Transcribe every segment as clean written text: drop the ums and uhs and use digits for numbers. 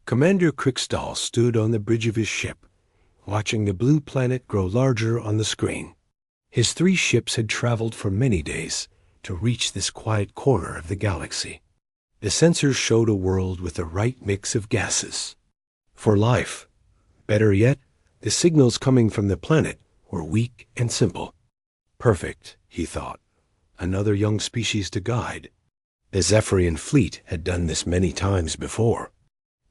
Commander Krikstal stood on the bridge of his ship, watching the blue planet grow larger on the screen. His 3 ships had traveled for many days to reach this quiet corner of the galaxy. The sensors showed a world with the right mix of gases for life. Better yet, the signals coming from the planet were weak and simple. Perfect, he thought. Another young species to guide. The Zephyrian fleet had done this many times before.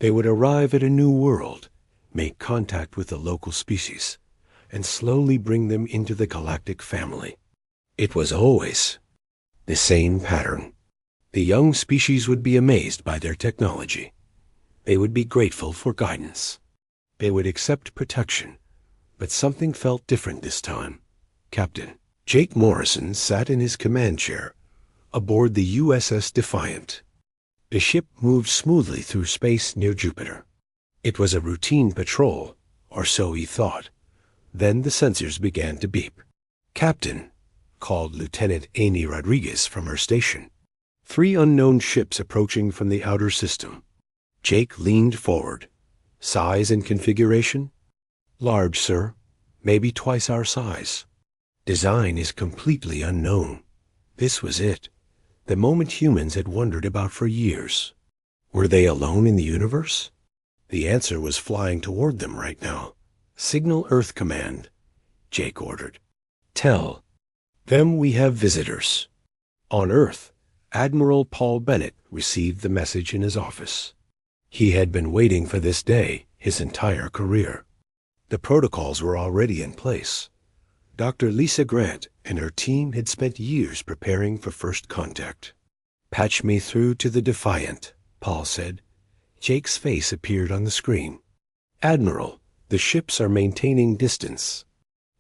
They would arrive at a new world, make contact with the local species, and slowly bring them into the galactic family. It was always the same pattern. The young species would be amazed by their technology. They would be grateful for guidance. They would accept protection. But something felt different this time. Captain Jake Morrison sat in his command chair aboard the USS Defiant. The ship moved smoothly through space near Jupiter. It was a routine patrol, or so he thought. Then the sensors began to beep. "Captain," called Lieutenant Amy Rodriguez from her station. 3 unknown ships approaching from the outer system. Jake leaned forward. "Size and configuration?" "Large, sir. Maybe twice our size." "Design is completely unknown." This was it. The moment humans had wondered about for years. Were they alone in the universe? The answer was flying toward them right now. "Signal Earth Command," Jake ordered. "Tell them we have visitors." On Earth, Admiral Paul Bennett received the message in his office. He had been waiting for this day his entire career. The protocols were already in place. Dr. Lisa Grant and her team had spent years preparing for first contact. "Patch me through to the Defiant," Paul said. Jake's face appeared on the screen. "Admiral, the ships are maintaining distance.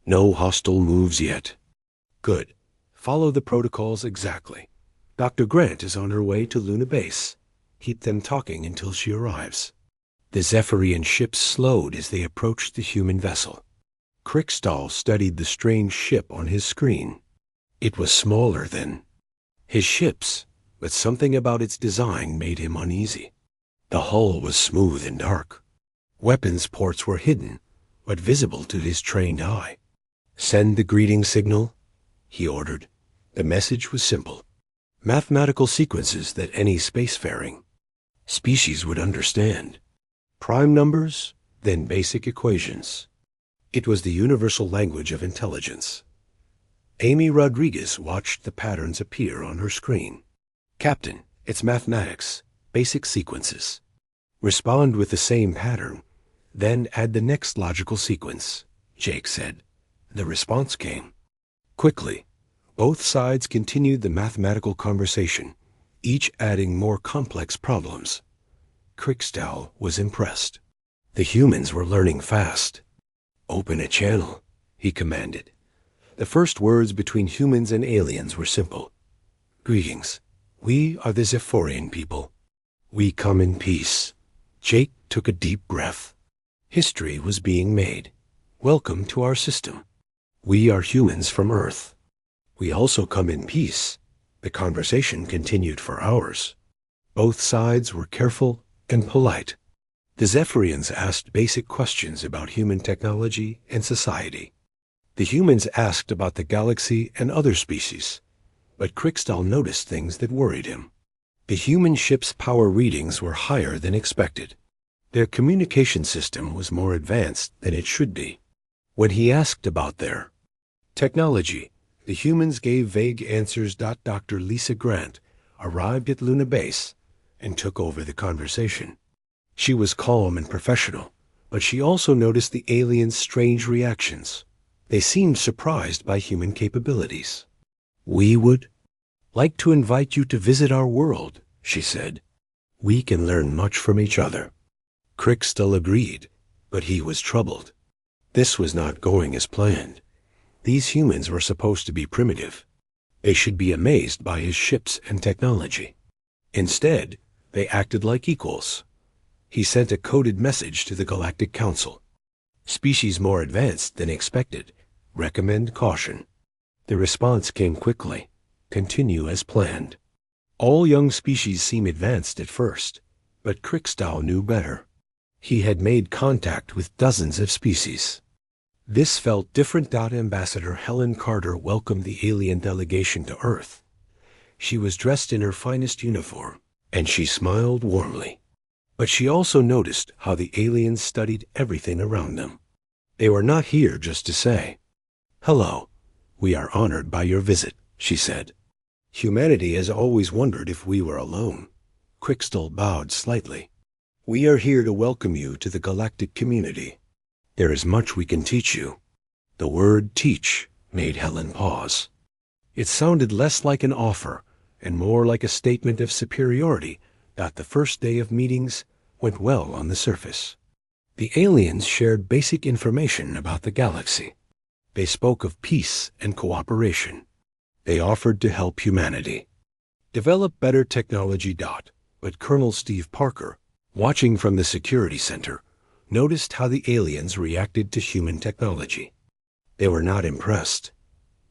No hostile moves yet." "Good. Follow the protocols exactly. Dr. Grant is on her way to Luna Base. Keep them talking until she arrives." The Zephyrian ships slowed as they approached the human vessel. Krikstal studied the strange ship on his screen. It was smaller than his ships, but something about its design made him uneasy. The hull was smooth and dark. Weapons ports were hidden, but visible to his trained eye. "Send the greeting signal," he ordered. The message was simple. Mathematical sequences that any spacefaring species would understand. Prime numbers, then basic equations. It was the universal language of intelligence. Amy Rodriguez watched the patterns appear on her screen. "Captain, it's mathematics, basic sequences. Respond with the same pattern, then add the next logical sequence," Jake said. The response came. Quickly, both sides continued the mathematical conversation, each adding more complex problems. Krikstal was impressed. The humans were learning fast. "Open a channel," he commanded. The first words between humans and aliens were simple. "Greetings. We are the Zephyrian people. We come in peace." Jake took a deep breath. History was being made. "Welcome to our system. We are humans from Earth. We also come in peace." The conversation continued for hours. Both sides were careful and polite. The Zephyrians asked basic questions about human technology and society. The humans asked about the galaxy and other species, but Krikstal noticed things that worried him. The human ship's power readings were higher than expected. Their communication system was more advanced than it should be. When he asked about their technology, the humans gave vague answers. Dr. Lisa Grant arrived at Luna Base and took over the conversation. She was calm and professional, but she also noticed the aliens' strange reactions. They seemed surprised by human capabilities. "We would like to invite you to visit our world," she said. "We can learn much from each other." Krikstal agreed, but he was troubled. This was not going as planned. These humans were supposed to be primitive. They should be amazed by his ships and technology. Instead, they acted like equals. He sent a coded message to the Galactic Council. "Species more advanced than expected. Recommend caution." The response came quickly. "Continue as planned." All young species seem advanced at first, but Krikstal knew better. He had made contact with dozens of species. This felt different. Ambassador Helen Carter welcomed the alien delegation to Earth. She was dressed in her finest uniform, and she smiled warmly. But she also noticed how the aliens studied everything around them. They were not here just to say, "Hello, we are honored by your visit," she said. "Humanity has always wondered if we were alone." Quickstall bowed slightly. "We are here to welcome you to the galactic community. There is much we can teach you." The word teach made Helen pause. It sounded less like an offer and more like a statement of superiority. The first day of meetings went well on the surface. The aliens shared basic information about the galaxy. They spoke of peace and cooperation. They offered to help humanity develop better technology. But Colonel Steve Parker, watching from the security center, noticed how the aliens reacted to human technology. They were not impressed.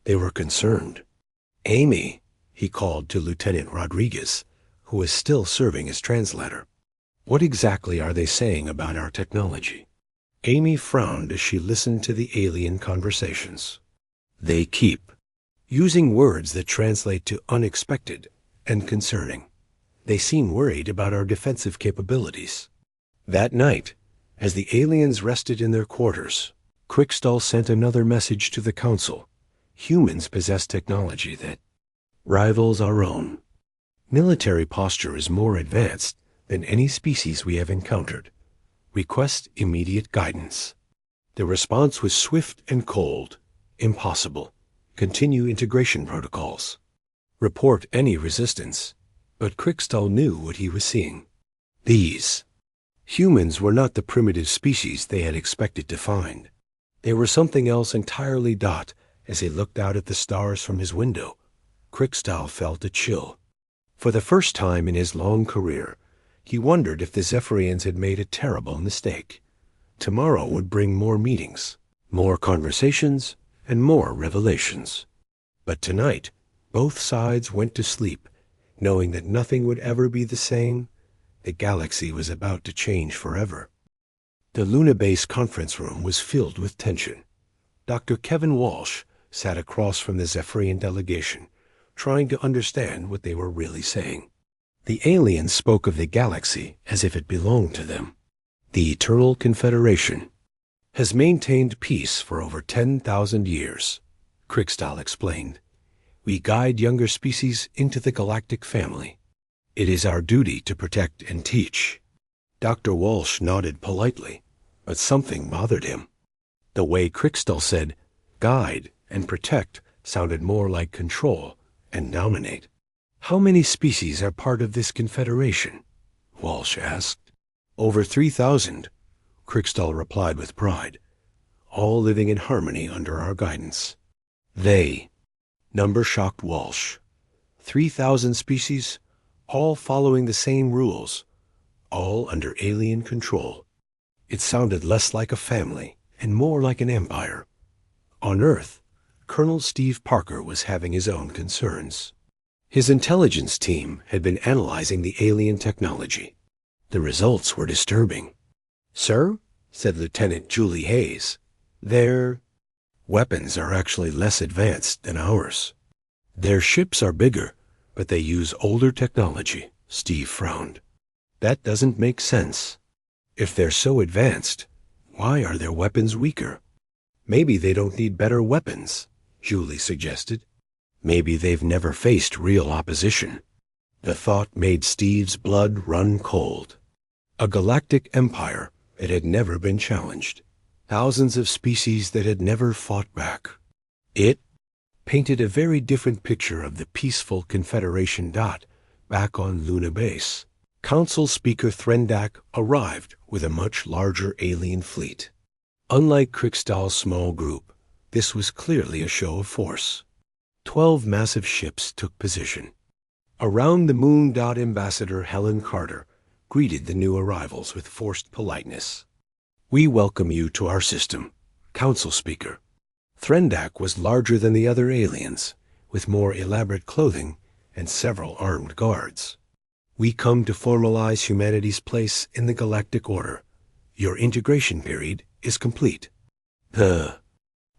They were concerned. "Amy," he called to Lieutenant Rodriguez, who was still serving as translator. "What exactly are they saying about our technology?" Amy frowned as she listened to the alien conversations. "They keep using words that translate to unexpected and concerning. They seem worried about our defensive capabilities." That night, as the aliens rested in their quarters, Quickstall sent another message to the Council. Humans possess technology that rivals our own. Military posture is more advanced than any species we have encountered. Request immediate guidance. The response was swift and cold. Impossible. Continue integration protocols. Report any resistance. But Quickstall knew what he was seeing. These humans were not the primitive species they had expected to find. They were something else entirely. As he looked out at the stars from his window, Quickstall felt a chill. For the first time in his long career, he wondered if the Zephyrians had made a terrible mistake. Tomorrow would bring more meetings, more conversations, and more revelations. But tonight, both sides went to sleep, knowing that nothing would ever be the same. The galaxy was about to change forever. The Luna Base conference room was filled with tension. Dr. Kevin Walsh sat across from the Zephyrian delegation, trying to understand what they were really saying. The aliens spoke of the galaxy as if it belonged to them. The Eternal Confederation has maintained peace for over 10,000 years, Quickstall explained. We guide younger species into the galactic family. It is our duty to protect and teach. Dr. Walsh nodded politely, but something bothered him. The way Quickstall said guide and protect sounded more like control and dominate. How many species are part of this confederation? Walsh asked. Over 3,000, Quickstall replied with pride, all living in harmony under our guidance. They. Number shocked Walsh. 3,000 species, all following the same rules, all under alien control. It sounded less like a family and more like an empire. On Earth, Colonel Steve Parker was having his own concerns. His intelligence team had been analyzing the alien technology. The results were disturbing. "Sir," said Lieutenant Julie Hayes, "their weapons are actually less advanced than ours. Their ships are bigger, but they use older technology." Steve frowned. "That doesn't make sense. If they're so advanced, why are their weapons weaker?" "Maybe they don't need better weapons," Julie suggested. "Maybe they've never faced real opposition." The thought made Steve's blood run cold. A galactic empire that had never been challenged. Thousands of species that had never fought back. It painted a very different picture of the peaceful Confederation. Back on Luna Base, Council Speaker Threndak arrived with a much larger alien fleet. Unlike Quickstall's small group, this was clearly a show of force. 12 massive ships took position. Around the moon. Ambassador Helen Carter greeted the new arrivals with forced politeness. "We welcome you to our system, Council Speaker." Threndak was larger than the other aliens, with more elaborate clothing and several armed guards. "We come to formalize humanity's place in the galactic order. Your integration period is complete. The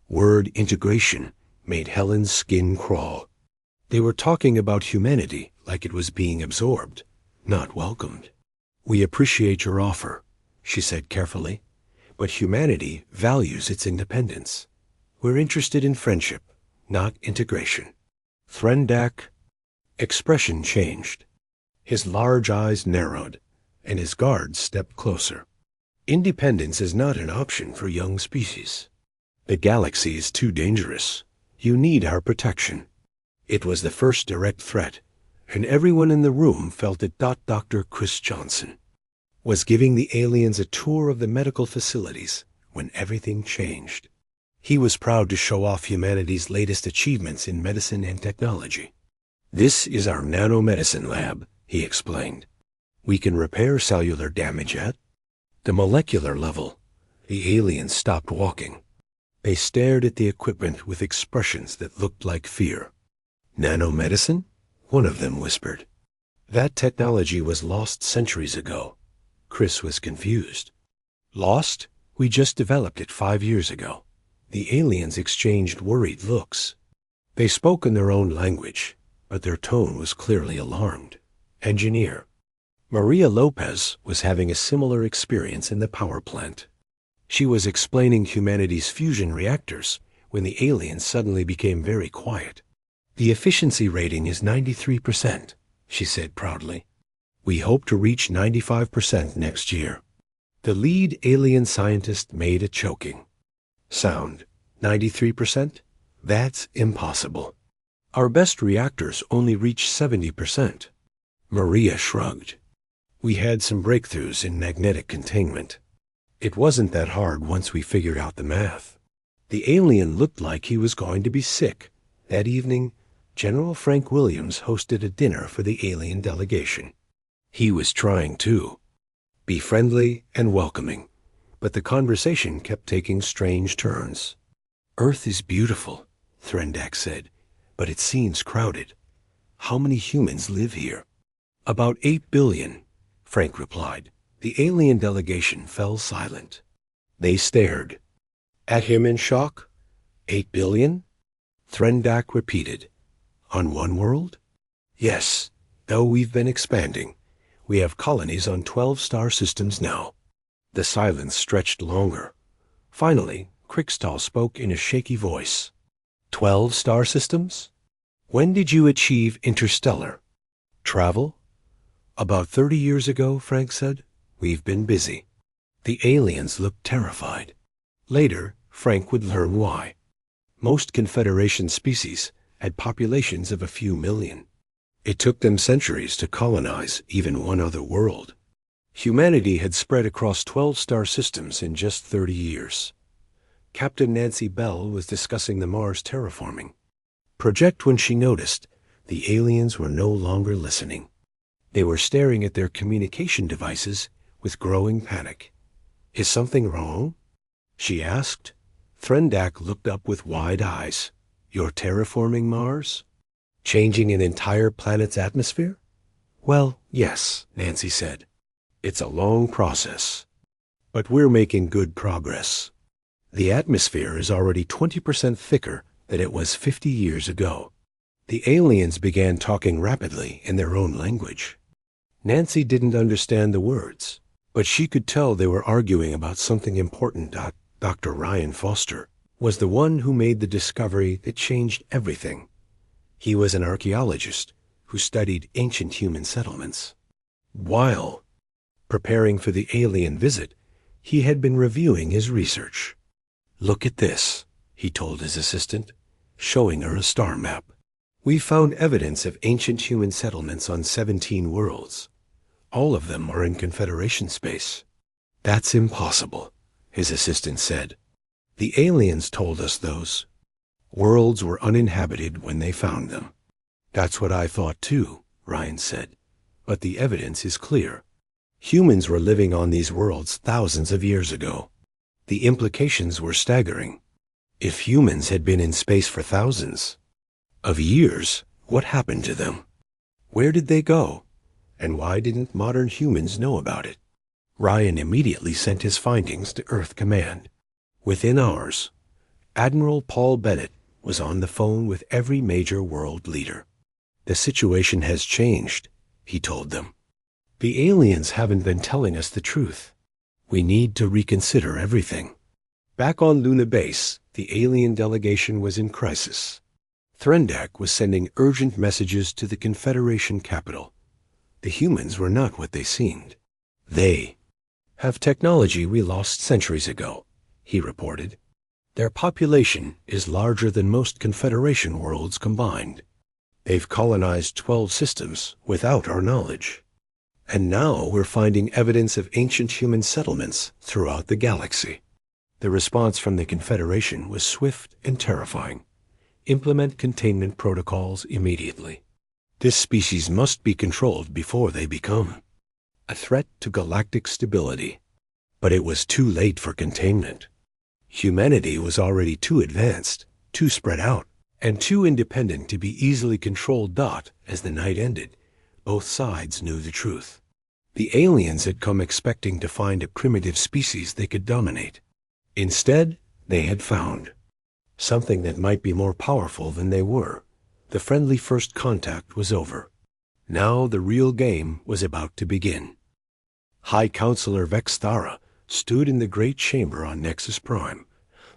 word integration made Helen's skin crawl. They were talking about humanity like it was being absorbed, not welcomed. We appreciate your offer, she said carefully, but humanity values its independence. We're interested in friendship, not integration. Threndak expression changed. His large eyes narrowed, and his guards stepped closer. Independence is not an option for young species. The galaxy is too dangerous. You need our protection. It was the first direct threat, and everyone in the room felt that Dr. Chris Johnson was giving the aliens a tour of the medical facilities when everything changed. He was proud to show off humanity's latest achievements in medicine and technology. This is our nanomedicine lab, he explained. We can repair cellular damage at the molecular level. The aliens stopped walking. They stared at the equipment with expressions that looked like fear. Nanomedicine? One of them whispered. That technology was lost centuries ago. Chris was confused. Lost? We just developed it 5 years ago. The aliens exchanged worried looks. They spoke in their own language, but their tone was clearly alarmed. Engineer. Maria Lopez was having a similar experience in the power plant. She was explaining humanity's fusion reactors when the aliens suddenly became very quiet. The efficiency rating is 93%, she said proudly. We hope to reach 95% next year. The lead alien scientist made a choking sound. 93%? That's impossible. Our best reactors only reach 70%. Maria shrugged. We had some breakthroughs in magnetic containment. It wasn't that hard once we figured out the math. The alien looked like he was going to be sick. That evening, General Frank Williams hosted a dinner for the alien delegation. He was trying to be friendly and welcoming, but the conversation kept taking strange turns. Earth is beautiful, Threndak said, but it seems crowded. How many humans live here? About 8 billion, Frank replied. The alien delegation fell silent. They stared at him in shock. 8 billion? Threndak repeated. On one world? Yes, though we've been expanding. We have colonies on 12 star systems now. The silence stretched longer. Finally, Krikstal spoke in a shaky voice. 12 star systems? When did you achieve interstellar travel? About 30 years ago, Frank said. We've been busy. The aliens looked terrified. Later, Frank would learn why. Most Confederation species had populations of a few million. It took them centuries to colonize even one other world. Humanity had spread across 12 star systems in just 30 years. Captain Nancy Bell was discussing the Mars terraforming project when she noticed the aliens were no longer listening. They were staring at their communication devices with growing panic. Is something wrong? She asked. Threndak looked up with wide eyes. You're terraforming Mars? Changing an entire planet's atmosphere? Well, yes, Nancy said. It's a long process, but we're making good progress. The atmosphere is already 20% thicker than it was 50 years ago. The aliens began talking rapidly in their own language. Nancy didn't understand the words, but she could tell they were arguing about something important. Dr. Ryan Foster was the one who made the discovery that changed everything. He was an archaeologist who studied ancient human settlements. While preparing for the alien visit, he had been reviewing his research. Look at this, he told his assistant, showing her a star map. We found evidence of ancient human settlements on 17 worlds. All of them are in Confederation space. That's impossible, his assistant said. The aliens told us those worlds were uninhabited when they found them. That's what I thought too, Ryan said. But the evidence is clear. Humans were living on these worlds thousands of years ago. The implications were staggering. If humans had been in space for thousands of years, what happened to them? Where did they go? And why didn't modern humans know about it? Ryan immediately sent his findings to Earth Command. Within hours, Admiral Paul Bennett was on the phone with every major world leader. "The situation has changed," he told them. "The aliens haven't been telling us the truth. We need to reconsider everything." Back on Luna Base, the alien delegation was in crisis. Threndak was sending urgent messages to the Confederation capital. The humans were not what they seemed. "They have technology we lost centuries ago," he reported. "Their population is larger than most Confederation worlds combined. They've colonized 12 systems without our knowledge. And now we're finding evidence of ancient human settlements throughout the galaxy." The response from the Confederation was swift and terrifying. "Implement containment protocols immediately. This species must be controlled before they become a threat to galactic stability." But it was too late for containment. Humanity was already too advanced, too spread out, and too independent to be easily controlled. As the night ended, both sides knew the truth. The aliens had come expecting to find a primitive species they could dominate. Instead, they had found something that might be more powerful than they were. The friendly first contact was over. Now the real game was about to begin. High Counselor Vexthara stood in the great chamber on Nexus Prime,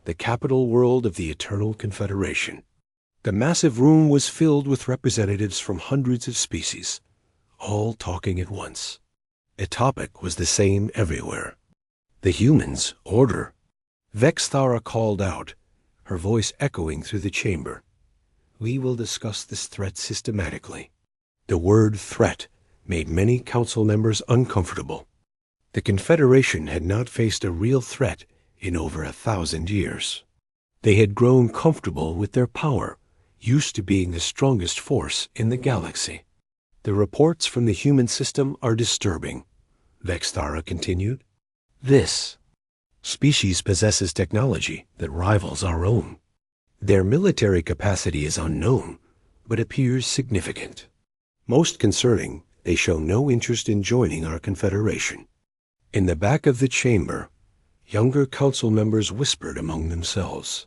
the capital world of the Eternal Confederation. The massive room was filled with representatives from hundreds of species, all talking at once. A topic was the same everywhere: the humans' order. Vexthara called out, her voice echoing through the chamber. "We will discuss this threat systematically." The word threat made many council members uncomfortable. The Confederation had not faced a real threat in over 1,000 years. They had grown comfortable with their power, used to being the strongest force in the galaxy. "The reports from the human system are disturbing," Vexthara continued. "This species possesses technology that rivals our own. Their military capacity is unknown, but appears significant. Most concerning, they show no interest in joining our Confederation." In the back of the chamber, younger council members whispered among themselves.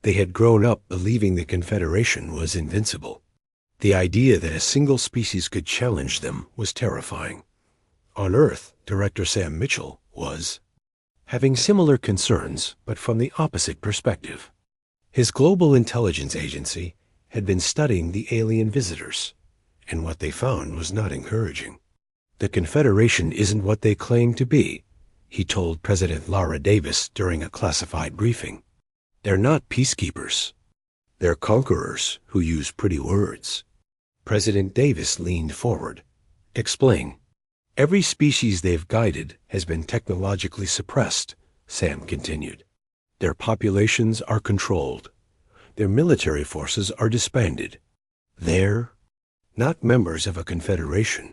They had grown up believing the Confederation was invincible. The idea that a single species could challenge them was terrifying. On Earth, Director Sam Mitchell was having similar concerns, but from the opposite perspective. His global intelligence agency had been studying the alien visitors, and what they found was not encouraging. "The Confederation isn't what they claim to be," he told President Lara Davis during a classified briefing. "They're not peacekeepers. They're conquerors who use pretty words." President Davis leaned forward. "Explain." "Every species they've guided has been technologically suppressed," Sam continued. "Their populations are controlled. Their military forces are disbanded. They're not members of a confederation.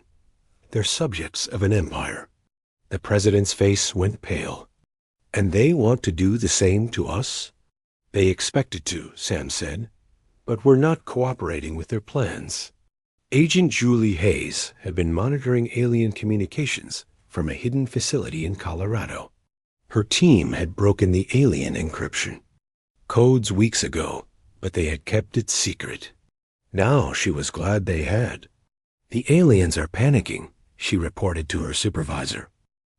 They're subjects of an empire." The president's face went pale. "And they want to do the same to us?" "They expected to," Sam said, "but we're not cooperating with their plans." Agent Julie Hayes had been monitoring alien communications from a hidden facility in Colorado. Her team had broken the alien encryption codes weeks ago, but they had kept it secret. Now she was glad they had. "The aliens are panicking," she reported to her supervisor.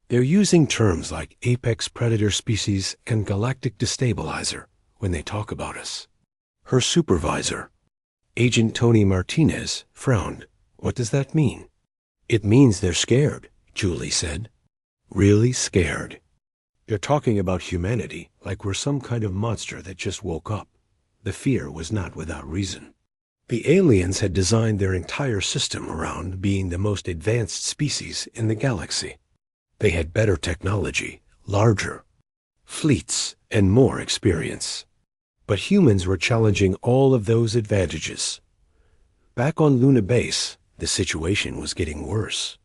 "They're using terms like apex predator species and galactic destabilizer when they talk about us." Her supervisor, Agent Tony Martinez, frowned. "What does that mean?" "It means they're scared," Julie said. "Really scared. They're talking about humanity like we're some kind of monster that just woke up." The fear was not without reason. The aliens had designed their entire system around being the most advanced species in the galaxy. They had better technology, larger fleets, and more experience. But humans were challenging all of those advantages. Back on Luna Base, the situation was getting worse.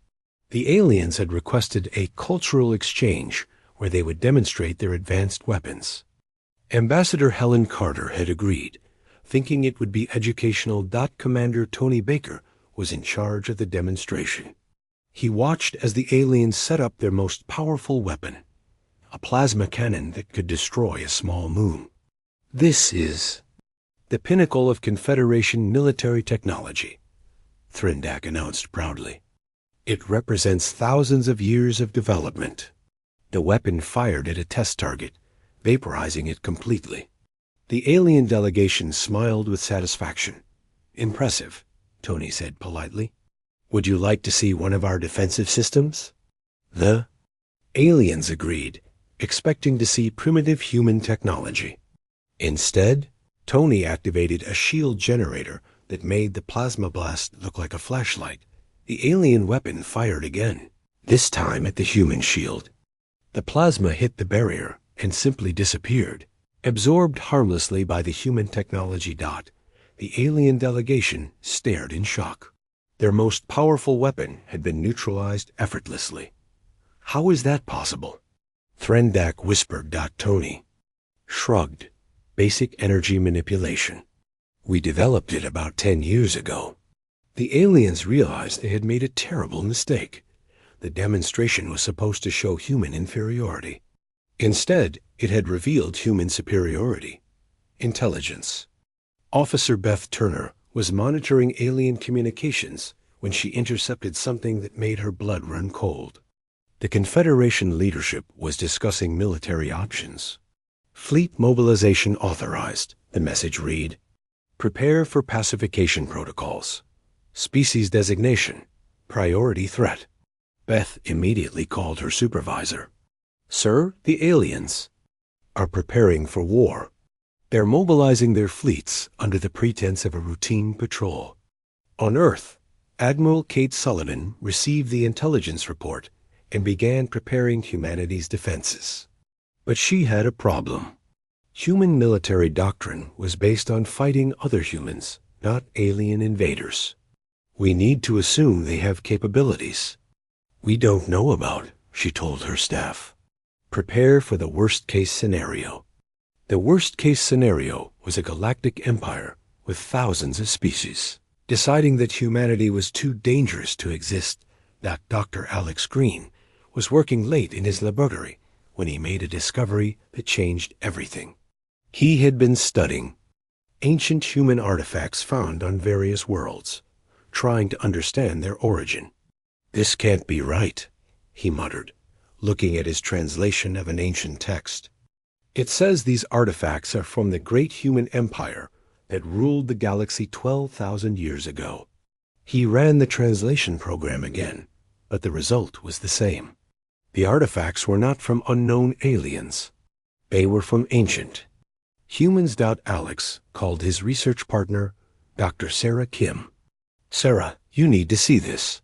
The aliens had requested a cultural exchange where they would demonstrate their advanced weapons. Ambassador Helen Carter had agreed, thinking it would be educational. Commander Tony Baker was in charge of the demonstration. He watched as the aliens set up their most powerful weapon, a plasma cannon that could destroy a small moon. "This is the pinnacle of Confederation military technology," Thrindak announced proudly. "It represents thousands of years of development." The weapon fired at a test target, vaporizing it completely. The alien delegation smiled with satisfaction. "Impressive," Tony said politely. "Would you like to see one of our defensive systems?" The aliens agreed, expecting to see primitive human technology. Instead, Tony activated a shield generator that made the plasma blast look like a flashlight. The alien weapon fired again, this time at the human shield. The plasma hit the barrier and simply disappeared, absorbed harmlessly by the human technology dot. The alien delegation stared in shock. Their most powerful weapon had been neutralized effortlessly. "How is that possible?" Threndak whispered. Tony shrugged. "Basic energy manipulation. We developed it about 10 years ago." The aliens realized they had made a terrible mistake. The demonstration was supposed to show human inferiority. Instead, it had revealed human superiority. Intelligence. Officer Beth Turner was monitoring alien communications when she intercepted something that made her blood run cold. The Confederation leadership was discussing military options. "Fleet mobilization authorized," the message read. "Prepare for pacification protocols. Species designation. Priority threat." Beth immediately called her supervisor. "Sir, the aliens are preparing for war. They're mobilizing their fleets under the pretense of a routine patrol. On Earth, Admiral Kate Sullivan received the intelligence report and began preparing humanity's defenses. But she had a problem. Human military doctrine was based on fighting other humans, not alien invaders. We need to assume they have capabilities we don't know about, she told her staff. Prepare for the worst-case scenario. The worst-case scenario was a galactic empire with thousands of species. Deciding that humanity was too dangerous to exist, that Dr. Alex Green was working late in his laboratory when he made a discovery that changed everything. He had been studying ancient human artifacts found on various worlds, trying to understand their origin. "This can't be right," he muttered, looking at his translation of an ancient text. "It says these artifacts are from the great human empire that ruled the galaxy 12,000 years ago." He ran the translation program again, but the result was the same. The artifacts were not from unknown aliens. They were from ancient humans. Alex called his research partner, Dr. Sarah Kim. "Sarah, you need to see this.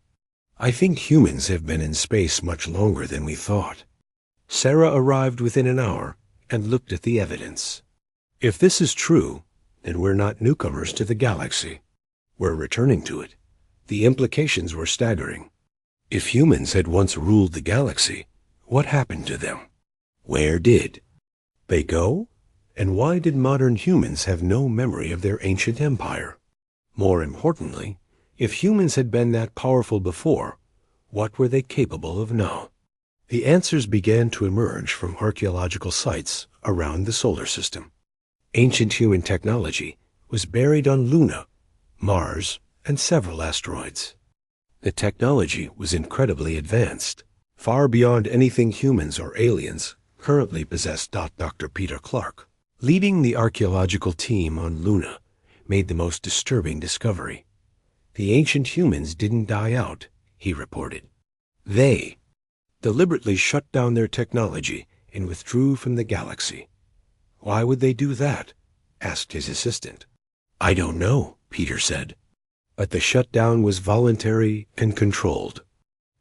I think humans have been in space much longer than we thought." Sarah arrived within an hour and looked at the evidence. "If this is true, then we're not newcomers to the galaxy. We're returning to it." The implications were staggering. If humans had once ruled the galaxy, what happened to them? Where did they go? And why did modern humans have no memory of their ancient empire? More importantly, if humans had been that powerful before, what were they capable of now? The answers began to emerge from archaeological sites around the solar system. Ancient human technology was buried on Luna, Mars, and several asteroids. The technology was incredibly advanced, far beyond anything humans or aliens currently possess. Dr. Peter Clark, leading the archaeological team on Luna, made the most disturbing discovery. The ancient humans didn't die out, he reported. They deliberately shut down their technology and withdrew from the galaxy. "Why would they do that?" asked his assistant. "I don't know," Peter said. But the shutdown was voluntary and controlled.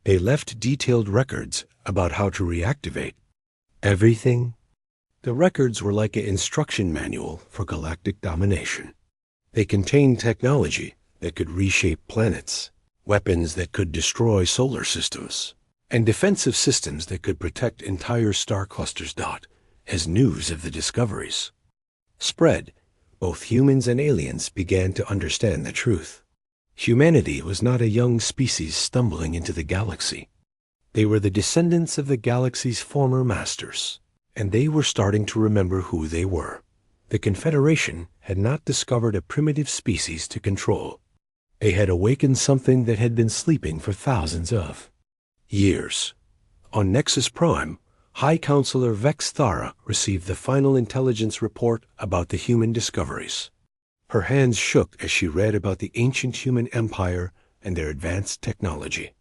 They left detailed records about how to reactivate everything. The records were like an instruction manual for galactic domination. They contained technology that could reshape planets, weapons that could destroy solar systems, and defensive systems that could protect entire star clusters. As news of the discoveries spread, both humans and aliens began to understand the truth. Humanity was not a young species stumbling into the galaxy. They were the descendants of the galaxy's former masters, and they were starting to remember who they were. The Confederation had not discovered a primitive species to control. They had awakened something that had been sleeping for thousands of years. On Nexus Prime, High Counselor Vex Thara received the final intelligence report about the human discoveries. Her hands shook as she read about the ancient human empire and their advanced technology.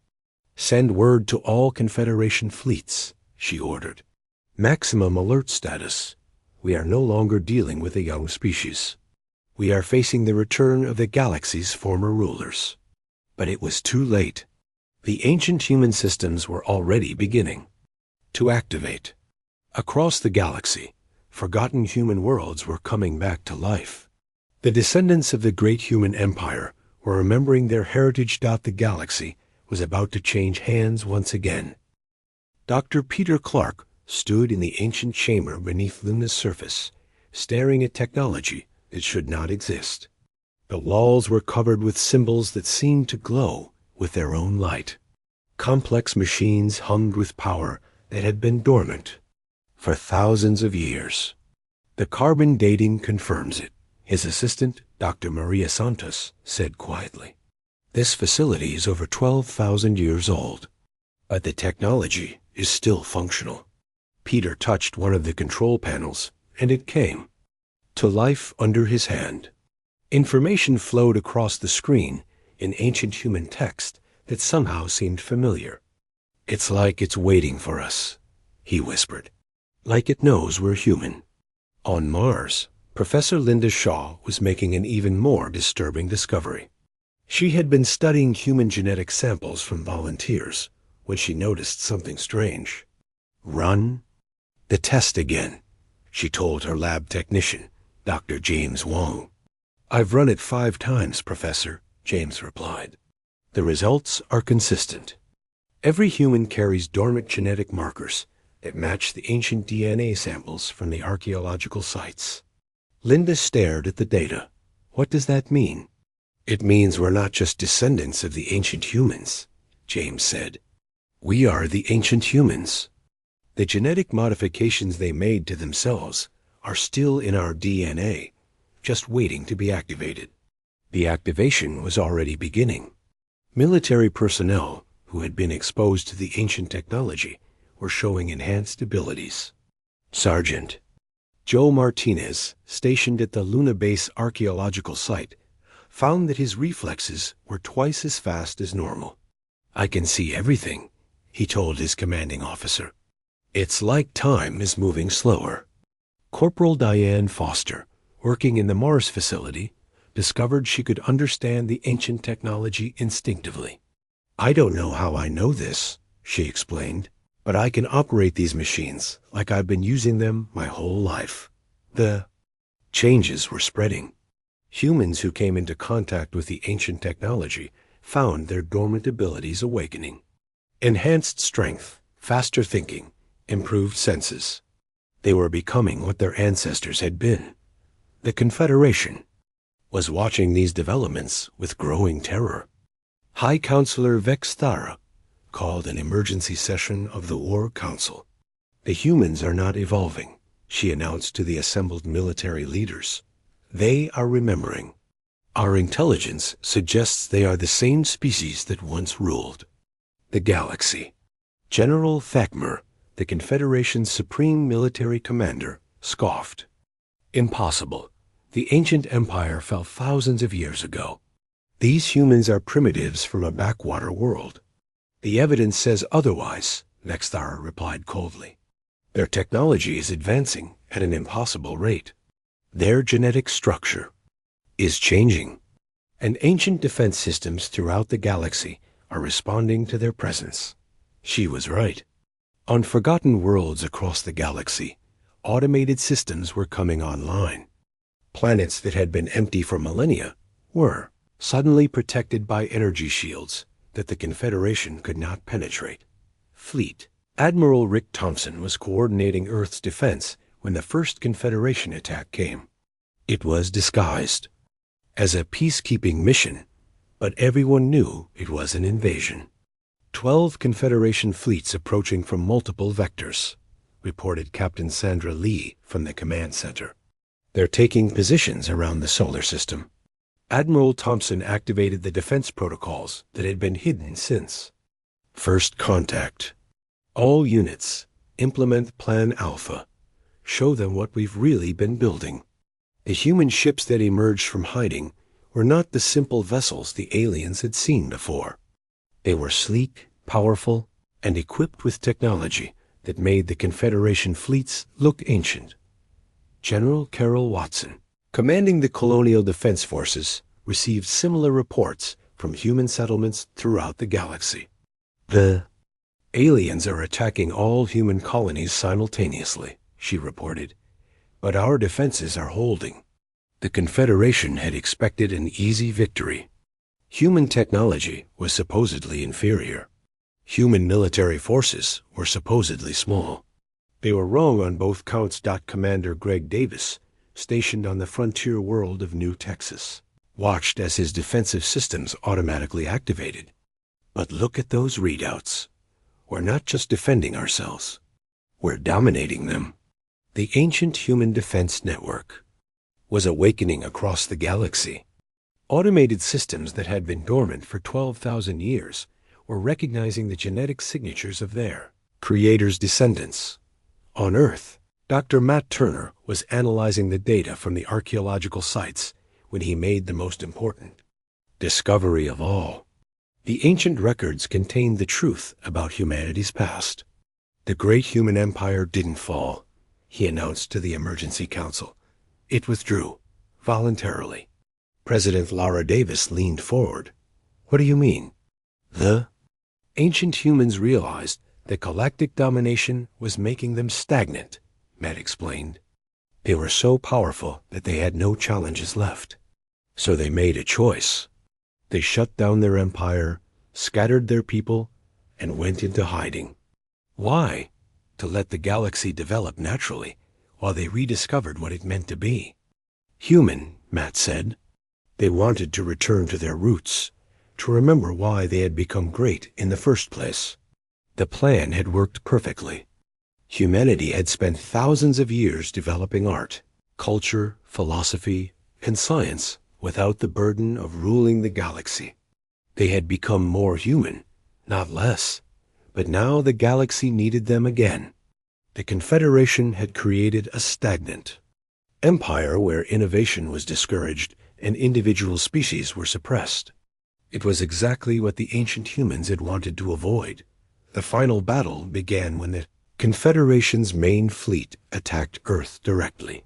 "Send word to all Confederation fleets," she ordered. "Maximum alert status. We are no longer dealing with a young species. We are facing the return of the galaxy's former rulers." But it was too late. The ancient human systems were already beginning to activate. Across the galaxy, forgotten human worlds were coming back to life. The descendants of the great human empire were remembering their heritage. The galaxy was about to change hands once again. Dr. Peter Clark stood in the ancient chamber beneath Luna's surface, staring at technology that should not exist. The walls were covered with symbols that seemed to glow with their own light. Complex machines hummed with power that had been dormant for thousands of years. "The carbon dating confirms it," his assistant, Dr. Maria Santos, said quietly. "This facility is over 12,000 years old, but the technology is still functional." Peter touched one of the control panels, and it came to life under his hand. Information flowed across the screen in ancient human text that somehow seemed familiar. "It's like it's waiting for us," he whispered. "Like it knows we're human." On Mars, Professor Linda Shaw was making an even more disturbing discovery. She had been studying human genetic samples from volunteers when she noticed something strange. "Run the test again," she told her lab technician, Dr. James Wong. "I've run it 5 times, Professor," James replied. "The results are consistent. Every human carries dormant genetic markers that match the ancient DNA samples from the archaeological sites." Linda stared at the data. "What does that mean?" "It means we're not just descendants of the ancient humans," James said. "We are the ancient humans. The genetic modifications they made to themselves are still in our DNA, just waiting to be activated." The activation was already beginning. Military personnel who had been exposed to the ancient technology were showing enhanced abilities. Sergeant Joe Martinez, stationed at the Luna Base archaeological site, found that his reflexes were twice as fast as normal. "I can see everything," he told his commanding officer. "It's like time is moving slower." Corporal Diane Foster, working in the Mars facility, discovered she could understand the ancient technology instinctively. "I don't know how I know this," she explained, "but I can operate these machines like I've been using them my whole life." The changes were spreading. Humans who came into contact with the ancient technology found their dormant abilities awakening. Enhanced strength, faster thinking, improved senses. They were becoming what their ancestors had been. The Confederation was watching these developments with growing terror. High Counselor Vex Thara called an emergency session of the War Council. "The humans are not evolving," she announced to the assembled military leaders. "They are remembering. Our intelligence suggests they are the same species that once ruled the galaxy." General Thakmer, the Confederation's supreme military commander, scoffed. "Impossible. The ancient empire fell thousands of years ago. These humans are primitives from a backwater world." "The evidence says otherwise," Vexthara replied coldly. "Their technology is advancing at an impossible rate. Their genetic structure is changing, and ancient defense systems throughout the galaxy are responding to their presence." She was right. On forgotten worlds across the galaxy, automated systems were coming online. Planets that had been empty for millennia were suddenly protected by energy shields that the Confederation could not penetrate. Fleet Admiral Rick Thompson was coordinating Earth's defense when the first Confederation attack came. It was disguised as a peacekeeping mission But everyone knew it was an invasion. 12 Confederation fleets approaching from multiple vectors, reported Captain Sandra Lee from the command center. They're taking positions around the solar system. Admiral Thompson activated the defense protocols that had been hidden since. First contact. All units, implement Plan Alpha. Show them what we've really been building. The human ships that emerged from hiding were not the simple vessels the aliens had seen before. They were sleek, powerful, and equipped with technology that made the Confederation fleets look ancient. General Carroll Watson, commanding the Colonial Defense Forces, received similar reports from human settlements throughout the galaxy. The aliens are attacking all human colonies simultaneously, she reported, but our defenses are holding. The Confederation had expected an easy victory. Human technology was supposedly inferior. Human military forces were supposedly small. They were wrong on both counts. Commander Greg Davis, stationed on the frontier world of New Texas, watched as his defensive systems automatically activated. But look at those readouts. We're not just defending ourselves. We're dominating them. The ancient human defense network was awakening across the galaxy. Automated systems that had been dormant for 12,000 years were recognizing the genetic signatures of their creators' descendants. On Earth, Dr. Matt Turner was analyzing the data from the archaeological sites when he made the most important discovery of all. The ancient records contained the truth about humanity's past. The great human empire didn't fall, he announced to the Emergency Council. It withdrew, voluntarily. President Laura Davis leaned forward. What do you mean? The ancient humans realized that galactic domination was making them stagnant, Matt explained. They were so powerful that they had no challenges left. So they made a choice. They shut down their empire, scattered their people, and went into hiding. Why? To let the galaxy develop naturally, while they rediscovered what it meant to be. Human, Matt said. They wanted to return to their roots, to remember why they had become great in the first place. The plan had worked perfectly. Humanity had spent thousands of years developing art, culture, philosophy, and science without the burden of ruling the galaxy. They had become more human, not less. But now the galaxy needed them again. The Confederation had created a stagnant empire where innovation was discouraged and individual species were suppressed. It was exactly what the ancient humans had wanted to avoid. The final battle began when the Confederation's main fleet attacked Earth directly.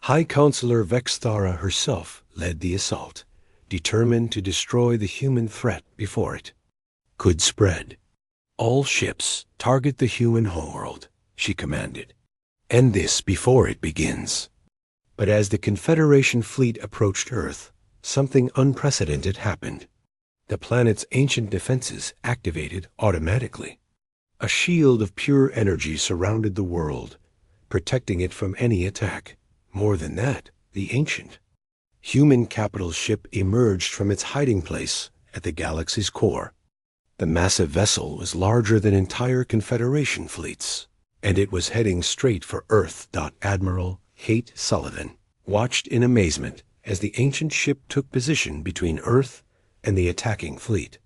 High Counselor Vexthara herself led the assault, determined to destroy the human threat before it could spread. All ships target the human homeworld, she commanded. End this before it begins. But as the Confederation fleet approached Earth, something unprecedented happened. The planet's ancient defenses activated automatically. A shield of pure energy surrounded the world, protecting it from any attack. More than that, the ancient human capital ship emerged from its hiding place at the galaxy's core. The massive vessel was larger than entire Confederation fleets, and it was heading straight for Earth. Admiral Kate Sullivan watched in amazement as the ancient ship took position between Earth and the attacking fleet.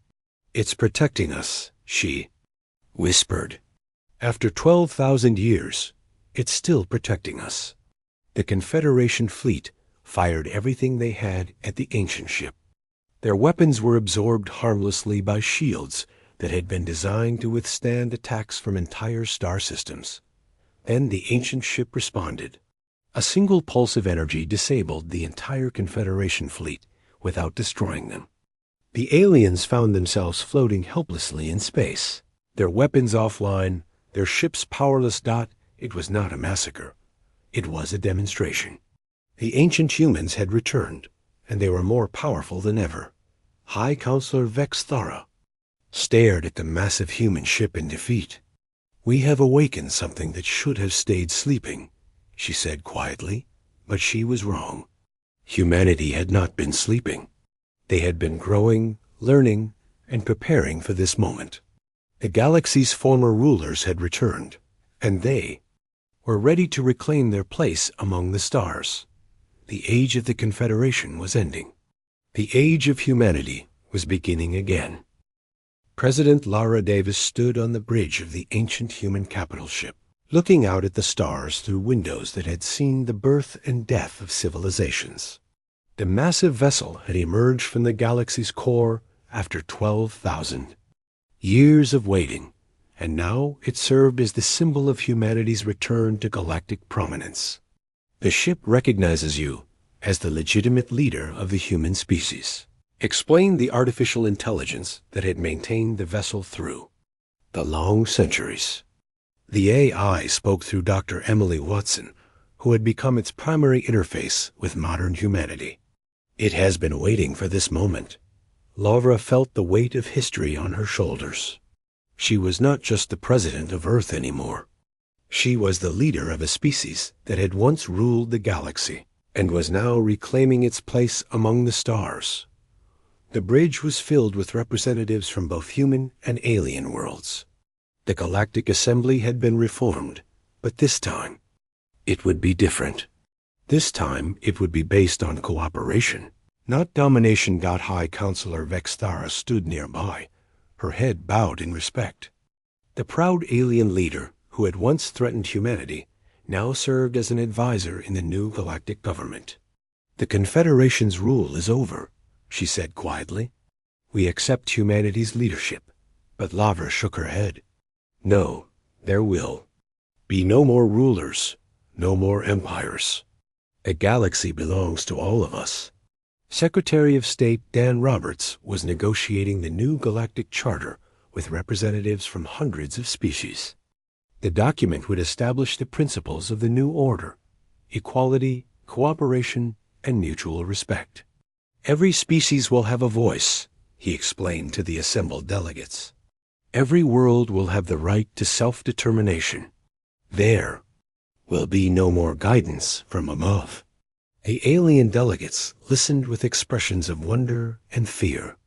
It's protecting us, she whispered. After 12,000 years, it's still protecting us. The Confederation fleet fired everything they had at the ancient ship. Their weapons were absorbed harmlessly by shields that had been designed to withstand attacks from entire star systems. Then the ancient ship responded. A single pulse of energy disabled the entire Confederation fleet without destroying them. The aliens found themselves floating helplessly in space, their weapons offline, their ships powerless. It was not a massacre. It was a demonstration. The ancient humans had returned, and they were more powerful than ever. High Counselor Vexthara stared at the massive human ship in defeat. We have awakened something that should have stayed sleeping, she said quietly, but she was wrong. Humanity had not been sleeping. They had been growing, learning, and preparing for this moment. The galaxy's former rulers had returned, and they were ready to reclaim their place among the stars. The age of the Confederation was ending. The age of humanity was beginning again. President Lara Davis stood on the bridge of the ancient human capital ship, looking out at the stars through windows that had seen the birth and death of civilizations. The massive vessel had emerged from the galaxy's core after 12,000 years of waiting, and now it served as the symbol of humanity's return to galactic prominence. The ship recognizes you as the legitimate leader of the human species, explained the artificial intelligence that had maintained the vessel through the long centuries. The AI spoke through Dr. Emily Watson, who had become its primary interface with modern humanity. It has been waiting for this moment. Lara felt the weight of history on her shoulders. She was not just the president of Earth anymore. She was the leader of a species that had once ruled the galaxy and was now reclaiming its place among the stars. The bridge was filled with representatives from both human and alien worlds. The Galactic Assembly had been reformed, but this time it would be different. This time it would be based on cooperation, not domination. High Counselor Vexthara stood nearby, her head bowed in respect. The proud alien leader who had once threatened humanity now served as an advisor in the new galactic government. The Confederation's rule is over, she said quietly. We accept humanity's leadership. But Lara shook her head. No, there will be no more rulers, no more empires. A galaxy belongs to all of us. Secretary of State Dan Roberts was negotiating the new galactic charter with representatives from hundreds of species. The document would establish the principles of the new order: equality, cooperation, and mutual respect. Every species will have a voice, he explained to the assembled delegates. Every world will have the right to self-determination. There will be no more guidance from above. The alien delegates listened with expressions of wonder and fear.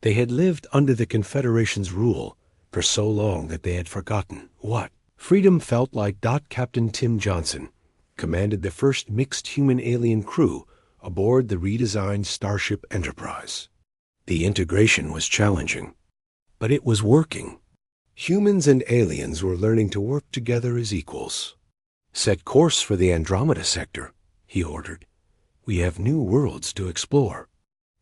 They had lived under the Confederation's rule for so long that they had forgotten what freedom felt like. Captain Tim Johnson commanded the first mixed human-alien crew aboard the redesigned Starship Enterprise. The integration was challenging, but it was working. Humans and aliens were learning to work together as equals. Set course for the Andromeda sector, he ordered. We have new worlds to explore.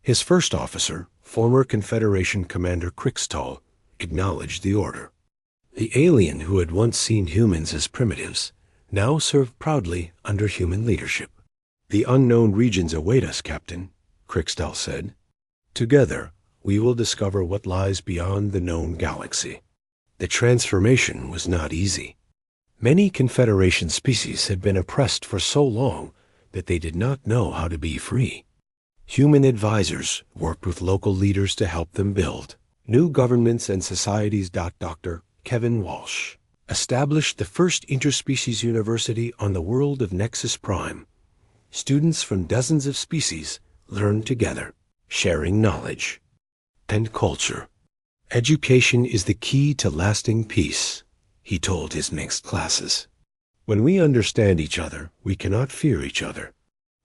His first officer, former Confederation Commander Krixtall, acknowledged the order. The alien who had once seen humans as primitives now served proudly under human leadership. The unknown regions await us, Captain, Krixtall said. Together, we will discover what lies beyond the known galaxy. The transformation was not easy. Many Confederation species had been oppressed for so long that they did not know how to be free. Human advisors worked with local leaders to help them build new governments and societies. Dr. Kevin Walsh established the first interspecies university on the world of Nexus Prime. Students from dozens of species learned together, sharing knowledge and culture. Education is the key to lasting peace, he told his mixed classes. When we understand each other, we cannot fear each other.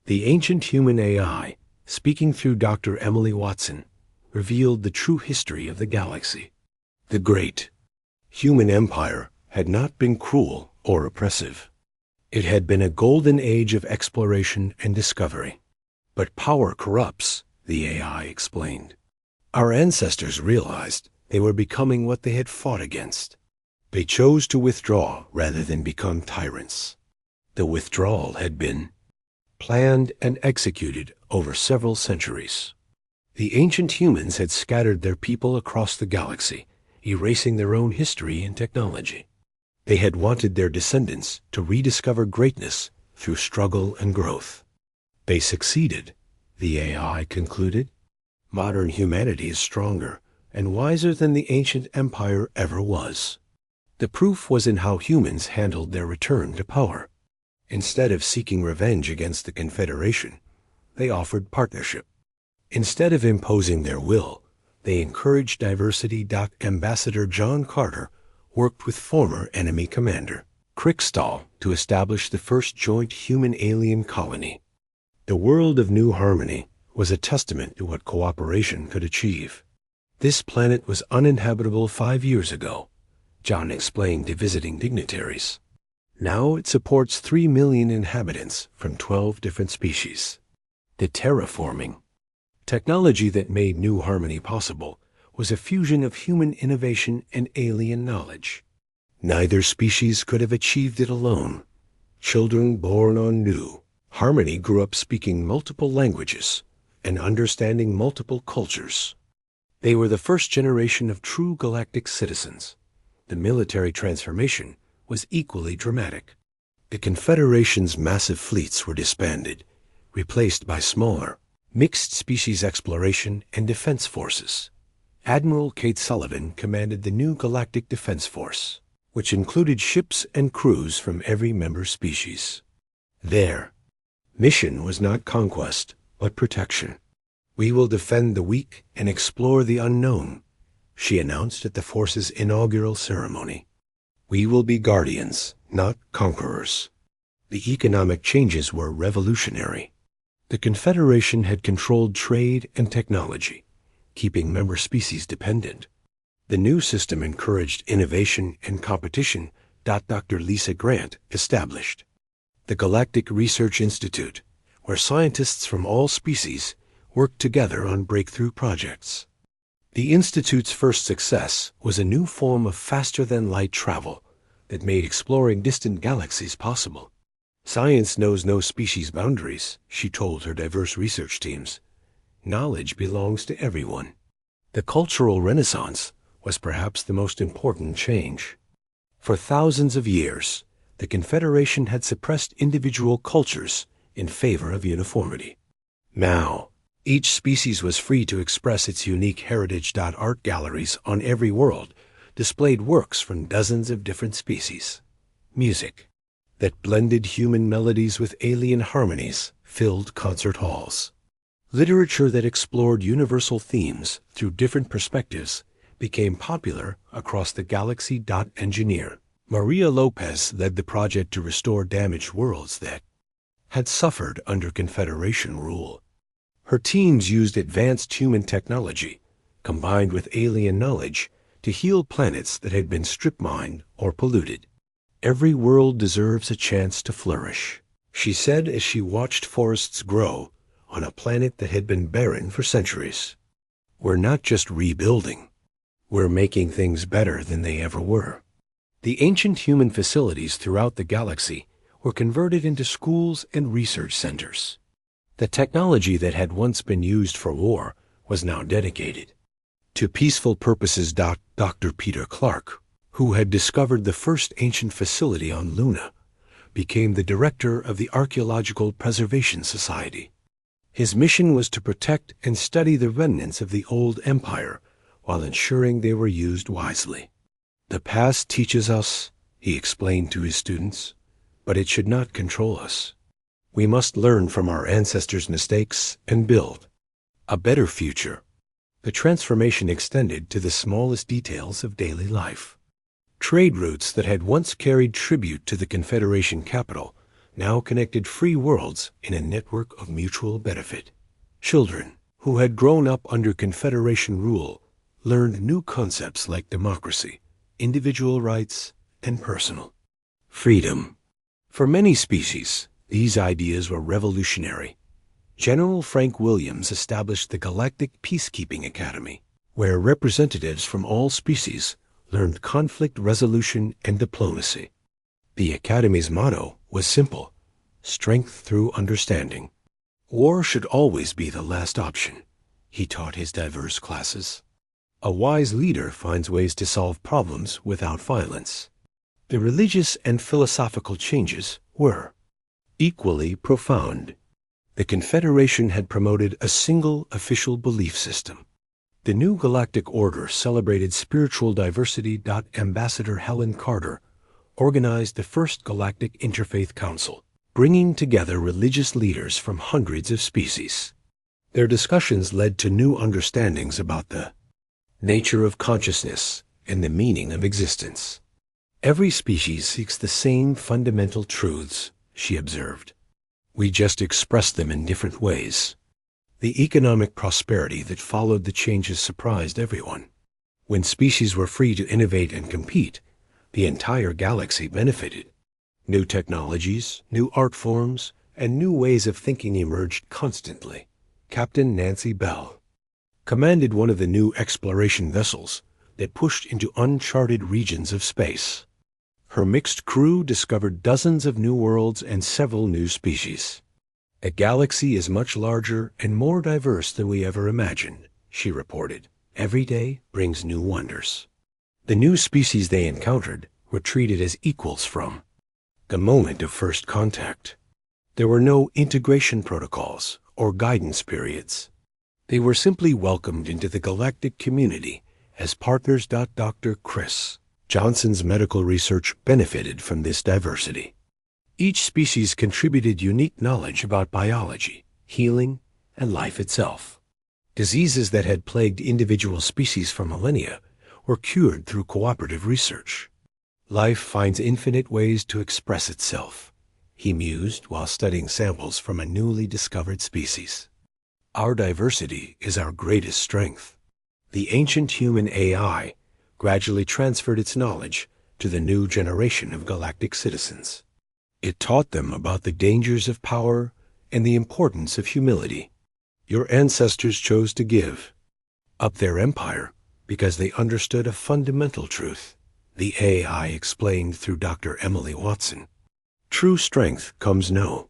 The ancient human AI, speaking through Dr. Emily Watson, revealed the true history of the galaxy. The great human empire had not been cruel or oppressive. It had been a golden age of exploration and discovery. But power corrupts, the AI explained. Our ancestors realized they were becoming what they had fought against. They chose to withdraw rather than become tyrants. The withdrawal had been planned and executed over several centuries. The ancient humans had scattered their people across the galaxy, erasing their own history and technology. They had wanted their descendants to rediscover greatness through struggle and growth. They succeeded, the AI concluded. Modern humanity is stronger and wiser than the ancient empire ever was. The proof was in how humans handled their return to power. Instead of seeking revenge against the Confederation, they offered partnership. Instead of imposing their will, they encouraged diversity. Ambassador John Carter worked with former enemy commander Crickstall to establish the first joint human-alien colony. The world of New Harmony was a testament to what cooperation could achieve. This planet was uninhabitable 5 years ago, John explained to visiting dignitaries. Now it supports 3 million inhabitants from 12 different species. The terraforming technology that made New Harmony possible was a fusion of human innovation and alien knowledge. Neither species could have achieved it alone. Children born on New Harmony grew up speaking multiple languages and understanding multiple cultures. They were the first generation of true galactic citizens. The military transformation was equally dramatic. The Confederation's massive fleets were disbanded, replaced by smaller, mixed-species exploration and defense forces. Admiral Kate Sullivan commanded the new Galactic Defense Force, which included ships and crews from every member species. Their mission was not conquest, but protection. "We will defend the weak and explore the unknown," she announced at the force's inaugural ceremony. "We will be guardians, not conquerors." The economic changes were revolutionary. The Confederation had controlled trade and technology, keeping member species dependent. The new system encouraged innovation and competition. Dr. Lisa Grant established the Galactic Research Institute, where scientists from all species worked together on breakthrough projects. The Institute's first success was a new form of faster-than-light travel that made exploring distant galaxies possible. "Science knows no species boundaries," she told her diverse research teams. "Knowledge belongs to everyone." The Cultural Renaissance was perhaps the most important change. For thousands of years, the Confederation had suppressed individual cultures in favor of uniformity. Now, each species was free to express its unique heritage. Art galleries on every world displayed works from dozens of different species. Music that blended human melodies with alien harmonies filled concert halls. Literature that explored universal themes through different perspectives became popular across the galaxy. Engineer Maria Lopez led the project to restore damaged worlds that had suffered under Confederation rule. Her teams used advanced human technology, combined with alien knowledge, to heal planets that had been strip-mined or polluted. "Every world deserves a chance to flourish," she said as she watched forests grow on a planet that had been barren for centuries. "We're not just rebuilding. We're making things better than they ever were." The ancient human facilities throughout the galaxy were converted into schools and research centers. The technology that had once been used for war was now dedicated to peaceful purposes. Dr. Peter Clark, who had discovered the first ancient facility on Luna, became the director of the Archaeological Preservation Society. His mission was to protect and study the remnants of the old empire while ensuring they were used wisely. "The past teaches us," he explained to his students, "but it should not control us. We must learn from our ancestors' mistakes and build a better future." The transformation extended to the smallest details of daily life. Trade routes that had once carried tribute to the Confederation capital now connected free worlds in a network of mutual benefit. Children who had grown up under Confederation rule learned new concepts like democracy, individual rights, and personal freedom. For many species, these ideas were revolutionary. General Frank Williams established the Galactic Peacekeeping Academy, where representatives from all species learned conflict resolution and diplomacy. The Academy's motto was simple: strength through understanding. "War should always be the last option," he taught his diverse classes. "A wise leader finds ways to solve problems without violence." The religious and philosophical changes were equally profound. The Confederation had promoted a single official belief system. The new galactic order celebrated spiritual diversity. Ambassador Helen Carter organized the first Galactic Interfaith Council, bringing together religious leaders from hundreds of species. Their discussions led to new understandings about the nature of consciousness and the meaning of existence. Every species seeks the same fundamental truths, she observed. We just express them in different ways. The economic prosperity that followed the changes surprised everyone. When species were free to innovate and compete, the entire galaxy benefited. New technologies, new art forms, and new ways of thinking emerged constantly. Captain Nancy Bell commanded one of the new exploration vessels that pushed into uncharted regions of space. Her mixed crew discovered dozens of new worlds and several new species. A galaxy is much larger and more diverse than we ever imagined, she reported. Every day brings new wonders. The new species they encountered were treated as equals from the moment of first contact. There were no integration protocols or guidance periods. They were simply welcomed into the galactic community as partners. Dr. Chris Johnson's medical research benefited from this diversity. Each species contributed unique knowledge about biology, healing, and life itself. Diseases that had plagued individual species for millennia were cured through cooperative research. Life finds infinite ways to express itself, he mused while studying samples from a newly discovered species. Our diversity is our greatest strength. The ancient human AI gradually transferred its knowledge to the new generation of galactic citizens. It taught them about the dangers of power and the importance of humility. Your ancestors chose to give up their empire because they understood a fundamental truth, the AI explained through Dr. Emily Watson. True strength comes no